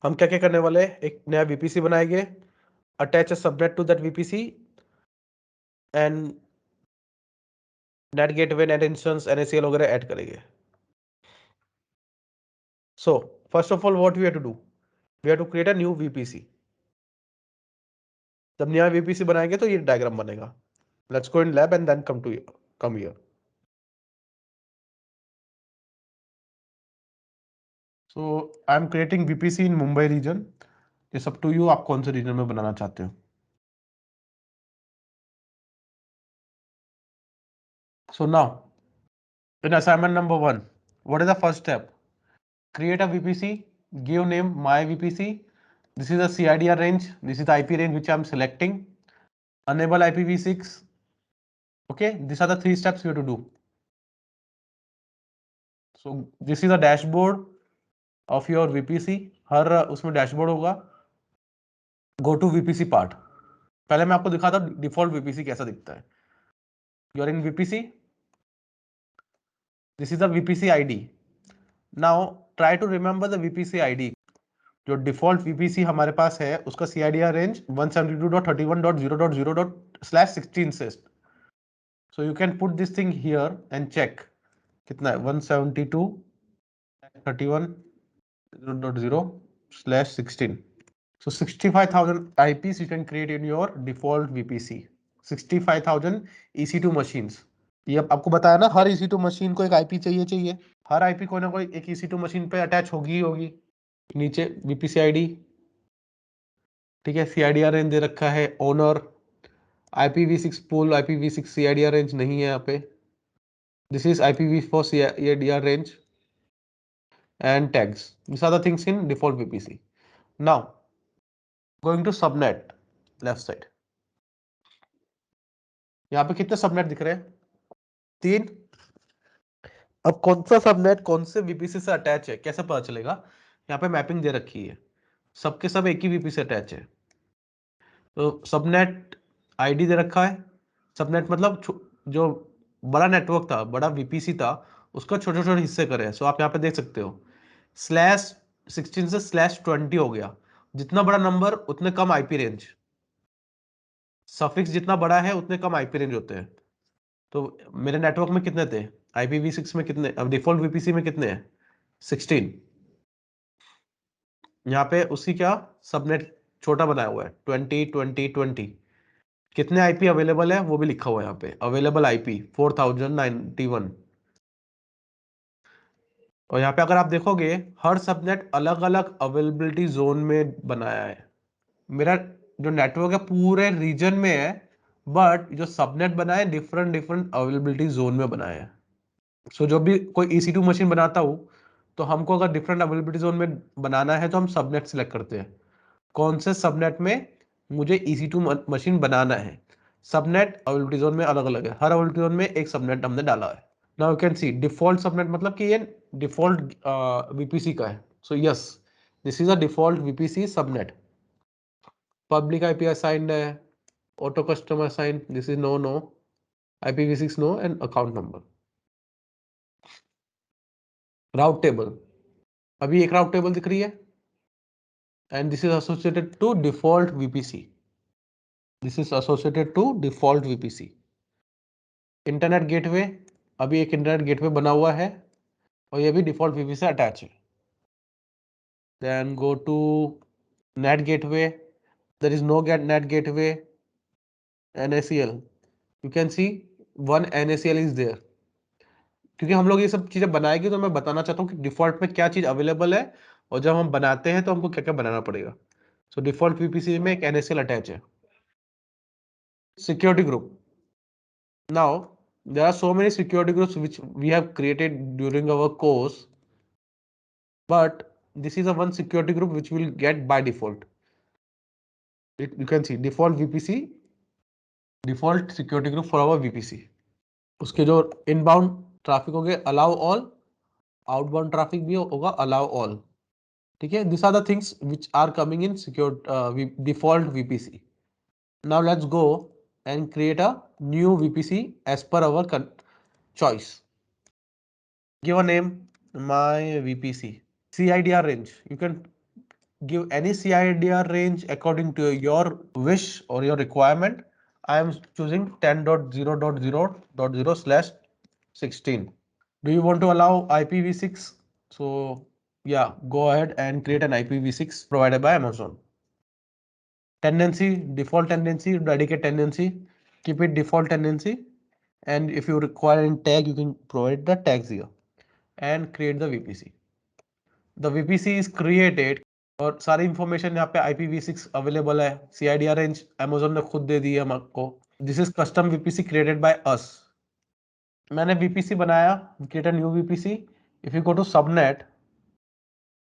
हम क्या क्या करने वाले हैं, एक नया VPC बनाएंगे, attach a subnet to that VPC and NAT gateway, NAT instance, NACL वगैरह ऐड करेंगे. So first of all, what we have to do? We have to create a new VPC. जब नया VPC बनाएंगे तो ये diagram बनेगा. Let's go in lab and then come here. So I am creating VPC in Mumbai region. It's up to you, आप कौन से reason में बनाना चाहते हो. So now in assignment number 1, what is the first step? Create a VPC, give name my VPC. This is the CIDR range, this is the IP range which I am selecting. Enable IPv6. Okay, these are the 3 steps you have to do. So this is the dashboard of your VPC. हर उसमें dashboard होगा. Go to VPC part. पहले मैं आपको दिखाता हूँ default VPC कैसा दिखता है. You are in VPC. This is the VPC ID. Now try to remember the VPC ID. जो डिफॉल्ट VPC हमारे पास है उसका CIDR रेंज 172.31.0.0./16 से. So you can put this thing here and check कितना है. 172.31.0.0/16. So 65,000 IPs you can create in your default VPC. 65,000 EC2 machines. ये अब आपको बताया ना, हर EC2 मशीन को एक IP चाहिए. हर IP कोई ना कोई एक EC2 मशीन पे अटैच होगी ही होगी. नीचे VPC ID, ठीक है. CIDR रेंज दे रखा है. ओनर IPv6 पोल, IPv6 CIDR रेंज नहीं है यहाँ पे. This is IPv4 CIDR range and tags. These are the things in default VPC. Now going to subnet, left side. यहाँ पे कितने सबनेट दिख रहे हैं? 3. अब कौन सा सबनेट कौन से VPC से अटैच है कैसे पता चलेगा? यहाँ पे मैपिंग दे रखी है, सबके सब एक ही VPC से अटैच है. तो सबनेट ID दे रखा है. सबनेट मतलब जो बड़ा नेटवर्क था, बड़ा VPC था, उसका छोटे छोटे हिस्से करे. सो आप यहाँ पे देख सकते हो /16 से /20 हो गया. जितना बड़ा नंबर उतने कम IP रेंज. सफिक्स जितना बड़ा है उतने कम IP रेंज होते हैं. तो मेरे नेटवर्क में कितने थे? IPv6 में कितने, अब डिफॉल्ट VPC में कितने हैं? 16. यहाँ पे उसी क्या सबनेट छोटा बनाया हुआ है 20 कितने IP अवेलेबल है वो भी लिखा हुआ है यहाँ पे. Available IP 4091. और यहाँ पे अगर आप देखोगे हर सबनेट अलग अलग अवेलेबिलिटी जोन में बनाया है. मेरा जो नेटवर्क है पूरे रीजन में है, बट जो सबनेट बनाया है डिफरेंट डिफरेंट अवेलेबिलिटी जोन में बनाया है. सो जब भी कोई EC2 मशीन बनाता हूँ तो हमको अगर डिफरेंट अवेलेबिलिटी जोन में बनाना है तो हम सबनेट सिलेक्ट करते हैं. कौन से सबनेट में मुझे EC2 मशीन बनाना है. सबनेट अवेलेबिलिटी जोन में अलग अलग है, हर अवेलेबिलिटी जोन में एक सबनेट हमने डाला है. Now you can see default subnet मतलब कि ये डिफॉल्ट VPC का है. So yes, this is a default VPC subnet. Public IP assigned है, auto custom assigned, this is no IPv6 no and account number. Route table, अभी एक राउट table दिख रही है and this is associated to default VPC. This is associated to default VPC. Internet gateway, अभी एक internet gateway बना हुआ है और ये भी डिफॉल्ट VPC से अटैच है. Then go to net gateway. There is no net gateway. NACL. You can see one NACL is there. क्योंकि हम लोग ये सब चीजें बनाएंगे तो मैं बताना चाहता हूँ कि डिफॉल्ट में क्या चीज अवेलेबल है और जब हम बनाते हैं तो हमको क्या क्या बनाना पड़ेगा. सो डिफॉल्ट VPC में एक NACL अटैच है. Security group. Now there are so many security groups which we have created during our course, but this is a one security group which will get by default. You can see default VPC, default security group for our VPC. उसके जो inbound traffic होंगे allow all, outbound traffic भी होगा allow all. ठीक है, these are the things which are coming in secure default VPC. Now let's go and create a new VPC as per our choice. Give a name my VPC. CIDR range, you can give any CIDR range according to your wish or your requirement. I am choosing 10.0.0.0/16. Do you want to allow IPv6? So yeah, go ahead and create an IPv6 provided by Amazon. Tendency, default tendency, dedicate tendency, keep it default tendency. And if you require any tag, you can provide the tags here and create the VPC. The VPC is created और सारी information यहाँ पे IPv6 available है. CIDR range Amazon ने खुद दे दी है हमको. This is custom VPC created by us. मैंने VPC बनाया, create a new VPC. If you go to subnet,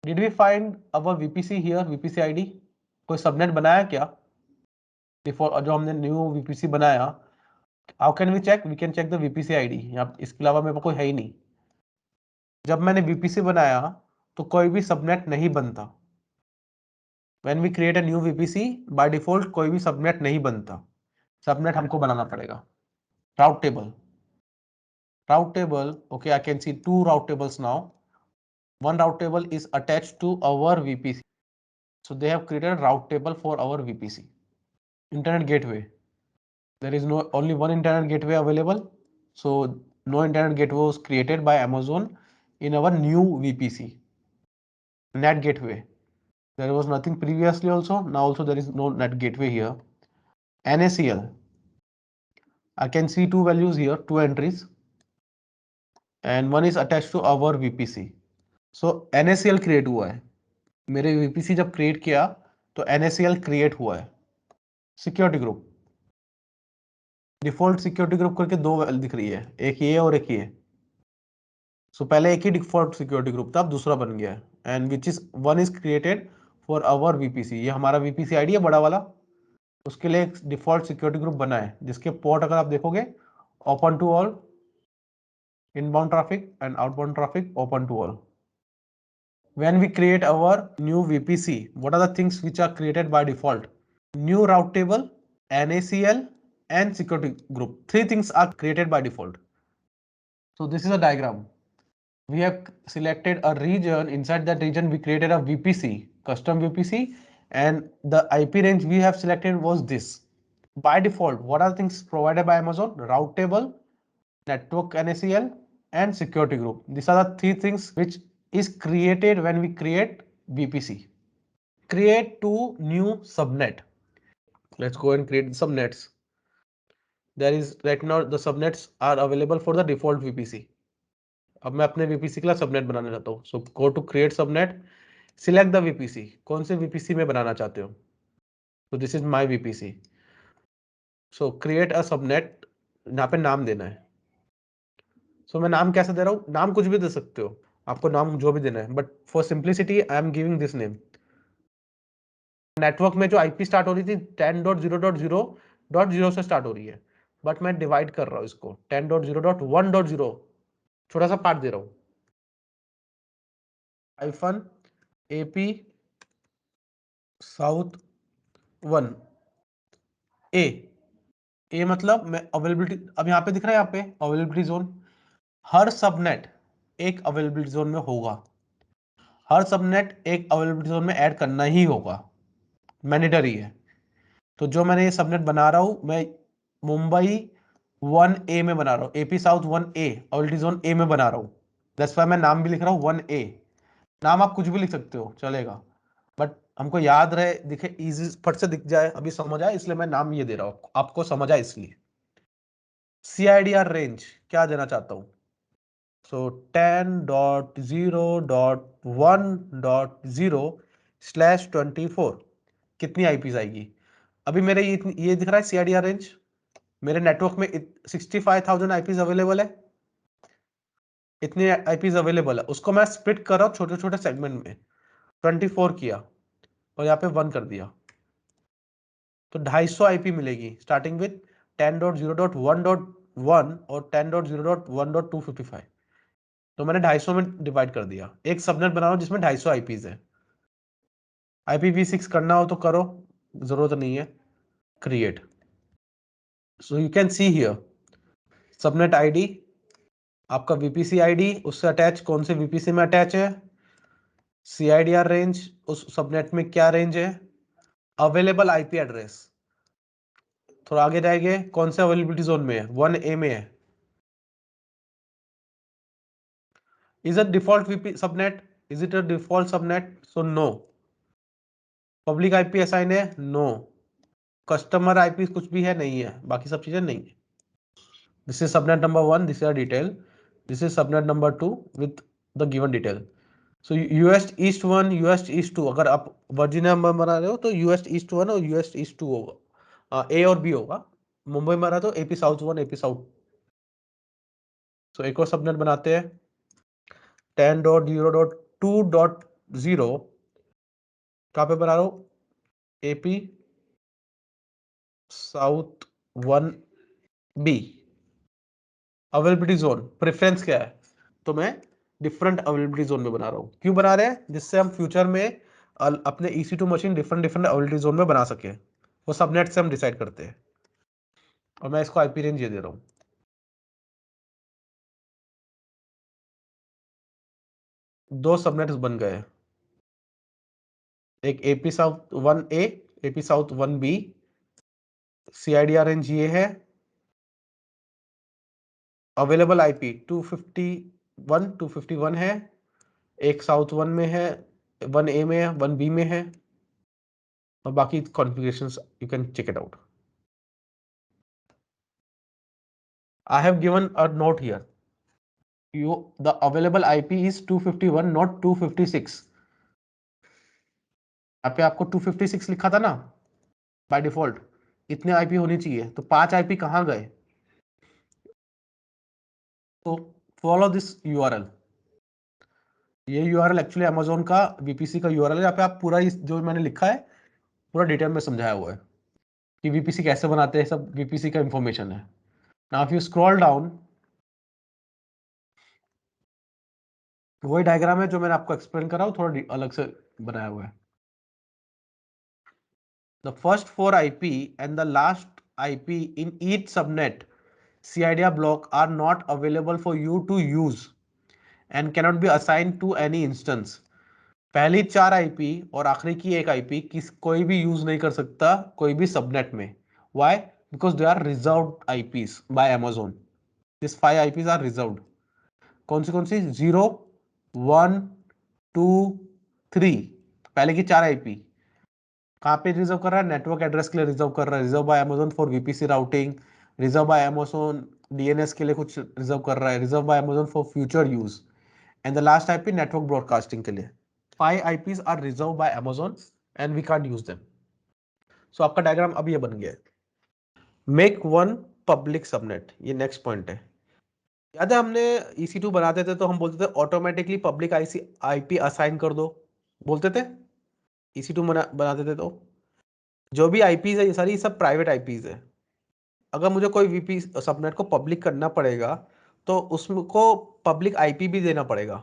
did we find our VPC here, VPC ID? कोई सबनेट बनाया क्या? डिफॉल्ट जो हमने न्यू VPC बनाया, how can we check? We can check the VPC ID. यहाँ इसके अलावा मेरे पास कोई है ही नहीं. जब मैंने VPC बनाया तो कोई भी सबनेट नहीं बनता. When we create a new VPC, by default कोई भी सबनेट नहीं बनता. सबनेट हमको बनाना पड़ेगा. Route table. Route table. Okay, I can see two route tables now. One route table is attached to our VPC. So they have created a route table for our VPC. Internet gateway. There is no only one internet gateway available. So no internet gateway was created by Amazon in our new VPC. Net gateway. There was nothing previously also. Now also there is no net gateway here. NACL. I can see two values here, two entries, and one is attached to our VPC. So NACL create हुआ है. मेरे VPC जब create किया तो NACL create हुआ है. Security group. Default security group करके दो दिख रही है, एक ये और एक ये. So पहले एक ही default security group था, अब दूसरा बन गया है. And which is one is created for our VPC. ये हमारा VPC ID है बड़ा वाला. उसके लिए एक डिफॉल्ट सिक्योरिटी ग्रुप बना है जिसके पोर्ट अगर आप देखोगे open to all, inbound traffic and outbound traffic open to all. When we create our new VPC, what are the things which are created by default? New route table, NACL and security group. Three things are created by default. So this is a diagram. We have selected a region. Inside that region we created a VPC, custom VPC, and the IP range we have selected was this. By default, what are the things provided by Amazon? Route table, network NACL and security group. These are the three things which is created when we create VPC. Create two new subnet. Let's go and create subnets. There is right now the subnets are available for the default VPC. अब मैं अपने VPC के लिए subnet बनाने जाता हूँ. So go to create subnet, select the VPC. कौन से VPC में बनाना चाहते हो? So this is my VPC. So create a subnet. यहाँ पे नाम देना है. So मैं नाम कैसे दे रहा हूँ? नाम कुछ भी दे सकते हो, आपको नाम जो भी देना है, but for simplicity I am giving this name. Network में जो आईपी स्टार्ट हो रही थी 10.0.0.0 से स्टार्ट हो रही है, बट मैं डिवाइड कर रहा हूँ इसको 10.0.1.0. छोटा सा पार्ट दे रहा हूँ, -AP साउथ 1 ए मतलब मैं अवेलेबिलिटी, अब यहाँ पे दिख रहा है, यहाँ पे अवेलेबिलिटी जोन. हर सबनेट एक अवेलेबिलिटी जोन में होगा. हर सबनेट एक अवेलेबिलिटी जोन में ऐड करना ही होगा, मैंडेटरी है. तो जो मैंने ये सबनेट बना रहा हूं, मैं मुंबई 1A में बना रहा हूँ, AP south 1A availability zone A में बना रहा हूँ. दैट्स व्हाई मैं नाम भी लिख रहा हूँ 1A. नाम आप कुछ भी लिख सकते हो, चलेगा, बट हमको याद रहे, दिखे, इजी फट से दिख जाए, अभी समझ आए, इसलिए मैं नाम ये दे रहा हूँ, आपको समझ आए इसलिए. CIDR रेंज क्या देना चाहता हूँ? So 10.0.1.0/24 कितनी आईपीज आएगी? अभी मेरे ये दिख रहा है CIDR रेंज. मेरे नेटवर्क में 65,000 आईपीज अवेलेबल है. इतने आईपीज अवेलेबल है, उसको मैं स्प्लिट कर रहा हूँ छोटे छोटे सेगमेंट में. 24 किया और यहाँ पे 1 कर दिया, तो 250 आईपी मिलेगी स्टार्टिंग विथ 10.0.1.1 और 10.0.1.255. तो मैंने 250 में डिवाइड कर दिया. एक सबनेट बना रहा हूं जिसमें 250 आईपीज है. IPv6 करना हो तो करो, जरूरत नहीं है. Create. So you can see here subnet ID, आपका VPC आईडी, उससे अटैच कौन से VPC में अटैच है, CIDR रेंज, उस सबनेट में क्या रेंज है? Available IP address. थोड़ा आगे जाएंगे, कौन से अवेलेबिलिटी जोन में है? 1A में है। Is it default VP subnet? Is it a default subnet? So no. Public IP assign है? नो। कस्टमर आईपी कुछ भी है? नहीं है। बाकी सब चीजें नहीं है। This is subnet number 1, this is detail. This is subnet number 2 with the given detail. So US east 1, US east 2, अगर आप वर्जीनिया में बना रहे हो तो यूएस ईस्ट 1 और यूएस ईस्ट 2 होगा, ए और बी होगा। मुंबई में रहा तो एपी साउथ 1, एपी साउथ। सो एक और सबनेट बनाते हैं, 10.0.2.0। कहाँ पे बना रहा हूँ? AP south 1B। Availability zone preference क्या है? तो मैं डिफरेंट अवेलेबिलिटी जोन में बना रहा हूँ। क्यों बना रहे हैं? जिससे हम फ्यूचर में अपने EC2 machine different different availability zone में बना सके। वो सबनेट से हम डिसाइड करते हैं। और मैं इसको आईपी रेंज ये दे रहा हूँ। दो सबनेट्स बन गए, एक AP south 1A, AP south 1B। CIDR range ये है। अवेलेबल आईपी 251 है। एक साउथ 1 में है, 1A में है, 1B में है। और बाकी configurations you can check it out. I have given a note here. The available IP is 251, not 256. यहाँ पे आपको 256 लिखा था ना बाय डिफॉल्ट। इतने आईपी होनी चाहिए, तो 5 आईपी कहाँ गए? तो फॉलो दिस यूआरएल। ये यूआरएल एक्चुअली अमेजोन का वीपीसी का यूआरएल है। यहाँ पे आप पूरा जो मैंने लिखा है पूरा डिटेल में समझाया हुआ है कि वीपीसी कैसे बनाते हैं, सब वीपीसी का इंफॉर्मेशन है। Now if you scroll down, वही डायग्राम है जो मैंने आपको एक्सप्लेन करा, थोड़ा अलग से बनाया हुआ है। The first 4 IP and the last IP in each subnet CIDR block are not available for you to use and cannot be assigned to any instance. पहली 4 IP और आखिरी की एक IP कोई भी यूज नहीं कर सकता कोई भी सबनेट में। Why? Because they are reserved IPs by Amazon. These 5 IPs are reserved. कौन सी? 0, 1, 2, 3। पहले की 4 IP कहाँ पे रिजर्व कर रहा है? नेटवर्क एड्रेस के लिए रिजर्व कर रहा है। Reserve by Amazon for VPC routing, reserve by Amazon DNS के लिए कुछ रिजर्व कर रहा है, reserve by Amazon for future use. And the last IP network broadcasting के लिए। 5 IPs are reserve by Amazon and we can't use them. So आपका diagram अब ये बन गया है। मेक वन पब्लिक सबनेट, ये नेक्स्ट पॉइंट है। याद है हमने EC2 बनाते थे तो हम बोलते थे ऑटोमेटिकली पब्लिक आईपी असाइन कर दो, बोलते थे। EC2 बनाते थे तो जो भी आईपीज है ये सारी सब प्राइवेट आईपीज है। अगर मुझे कोई वीपी सबनेट को पब्लिक करना पड़ेगा तो उसको पब्लिक आईपी भी देना पड़ेगा।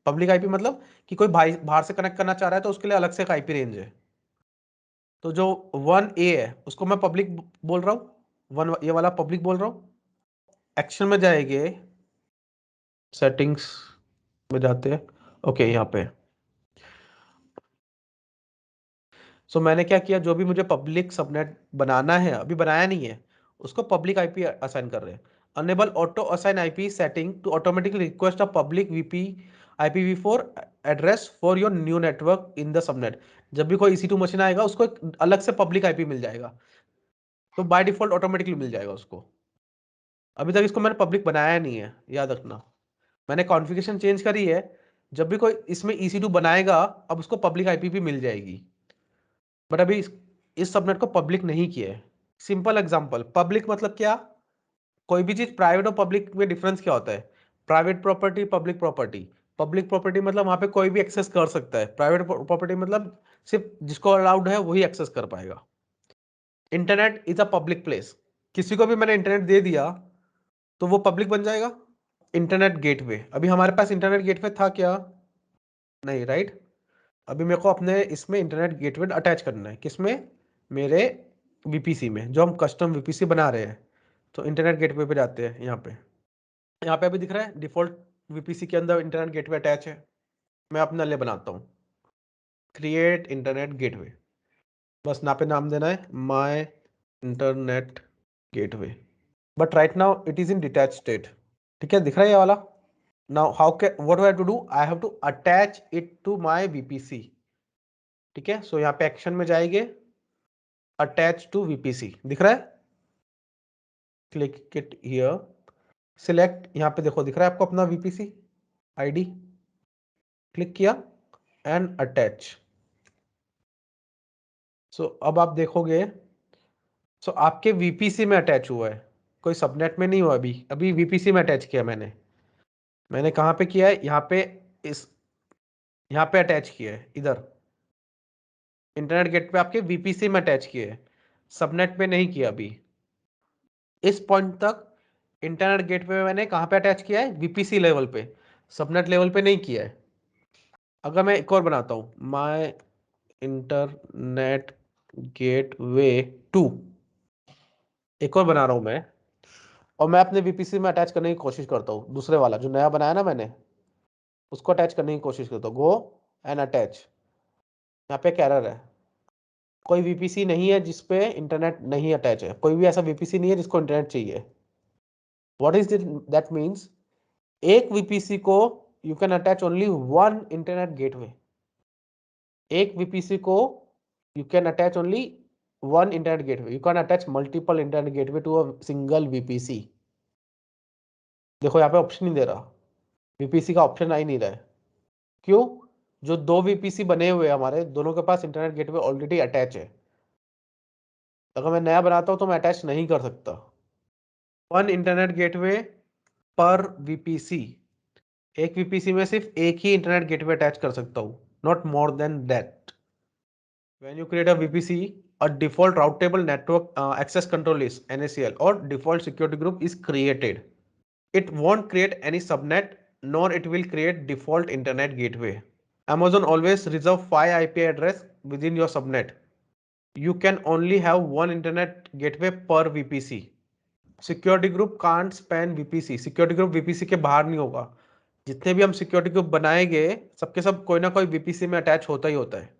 पब्लिक आईपी मतलब कि कोई भाई बाहर से कनेक्ट करना चाह रहा है तो उसके लिए अलग से एक आईपी रेंज है। तो जो 1A है उसको मैं पब्लिक बोल रहा हूँ, ये वाला पब्लिक बोल रहा हूँ। एक्शन में जाएंगे, सेटिंग्स में जाते हैं। ओके, यहाँ पे मैंने क्या किया, जो भी मुझे पब्लिक सबनेट बनाना है, अभी बनाया नहीं है, उसको पब्लिक आईपी असाइन कर रहे हैं। Enable auto assign IP setting to automatically request a public VP IPv4 address for your new network in the subnet. जब भी कोई EC2 मशीन आएगा उसको एक अलग से पब्लिक आईपी मिल जाएगा, तो बाय डिफॉल्ट ऑटोमेटिकली मिल जाएगा उसको। अभी तक इसको मैंने पब्लिक बनाया नहीं है, याद रखना। मैंने कॉन्फ़िगरेशन चेंज करी है, जब भी कोई इसमें EC2 बनाएगा अब उसको पब्लिक आईपी भी मिल जाएगी, बट अभी इस सबनेट को पब्लिक नहीं किया है। सिंपल एग्जांपल, पब्लिक मतलब क्या? कोई भी चीज प्राइवेट और पब्लिक में डिफरेंस क्या होता है? Private property, public property. Public property मतलब वहां पे कोई भी एक्सेस कर सकता है। प्राइवेट प्रॉपर्टी मतलब सिर्फ जिसको अलाउड है वही एक्सेस कर पाएगा। Internet is a public place. किसी को भी मैंने इंटरनेट दे दिया तो वो पब्लिक बन जाएगा। इंटरनेट गेटवे, अभी हमारे पास इंटरनेट गेटवे था क्या? नहीं, राइट। अभी मेरे को अपने इसमें इंटरनेट गेटवे अटैच करना है, किसमें? मेरे वीपीसी में, जो हम कस्टम वीपीसी बना रहे हैं। तो इंटरनेट गेटवे पे जाते हैं। यहाँ पे अभी दिख रहा है डिफॉल्ट वीपीसी के अंदर इंटरनेट गेटवे अटैच है। मैं अपना ले बनाता हूँ, क्रिएट इंटरनेट गेटवे, बस यहाँ पे नाम देना है my internet gateway, but right now it is in detach state. ठीक है, दिख रहा है ये वाला। Now how can what do I have to do, I have to attach it to my VPC. ठीक है, सो यहाँ पे एक्शन में जाएंगे, अटैच टू वीपीसी, दिख रहा है, क्लिक इट हियर, सिलेक्ट, यहाँ पे देखो दिख रहा है आपको अपना वीपीसी आईडी, क्लिक किया एंड अटैच। सो अब आप देखोगे, सो आपके वीपीसी में अटैच हुआ है, कोई सबनेट में नहीं हुआ, अभी अभी वीपीसी में अटैच किया मैंने कहाँ पे किया है, यहाँ पे, इस यहाँ पे अटैच किया है, इधर इंटरनेट गेट पे आपके वीपीसी में अटैच किए है, सबनेट पे नहीं किया अभी। इस पॉइंट तक इंटरनेट गेट पे मैंने कहाँ पे अटैच किया है, वीपीसी लेवल पे, सबनेट लेवल पे नहीं किया है। अगर मैं एक और बनाता हूँ, माय इंटरनेट गेटवे 2, एक और बना रहा हूँ मैं, और मैं अपने वीपीसी में अटैच करने की कोशिश करता हूँ, दूसरे वाला जो नया बनाया ना मैंने, उसको अटैच करने की कोशिश करता हूँ, गो एंड अटैच। यहाँ पे एक एरर है, कोई वीपीसी नहीं है जिसपे इंटरनेट नहीं अटैच है, कोई भी ऐसा वीपीसी नहीं है जिसको इंटरनेट चाहिए। व्हाट इज दैट मीन्स, एक वीपीसी को you can attach only one internet gateway, एक वीपीसी को you can attach only one internet gateway, you can attach multiple internet gateway to a single VPC. देखो यहाँ पे option नहीं दे रहा, VPC का ऑप्शन आ ही नहीं रहा है, क्यों, जो दो वीपीसी बने हुए हैं हमारे दोनों के पास इंटरनेट गेटवे ऑलरेडी अटैच है, अगर मैं नया बनाता हूं तो मैं अटैच नहीं कर सकता। वन इंटरनेट गेटवे पर वीपीसी, एक वीपीसी में सिर्फ एक ही इंटरनेट गेटवे अटैच कर सकता हूं, not more than that. When you create a VPC, a default routable network access control list NACL or default security group is created. It won't create any subnet, nor it will create default internet gateway. Amazon always reserve 5 IP address within your subnet. You can only have one internet gateway per VPC. Security group can't span VPC, security group VPC के बाहर नहीं होगा, जितने भी हम security group बनाएंगे सबके सब कोई ना कोई वीपीसी में अटैच होता ही होता है।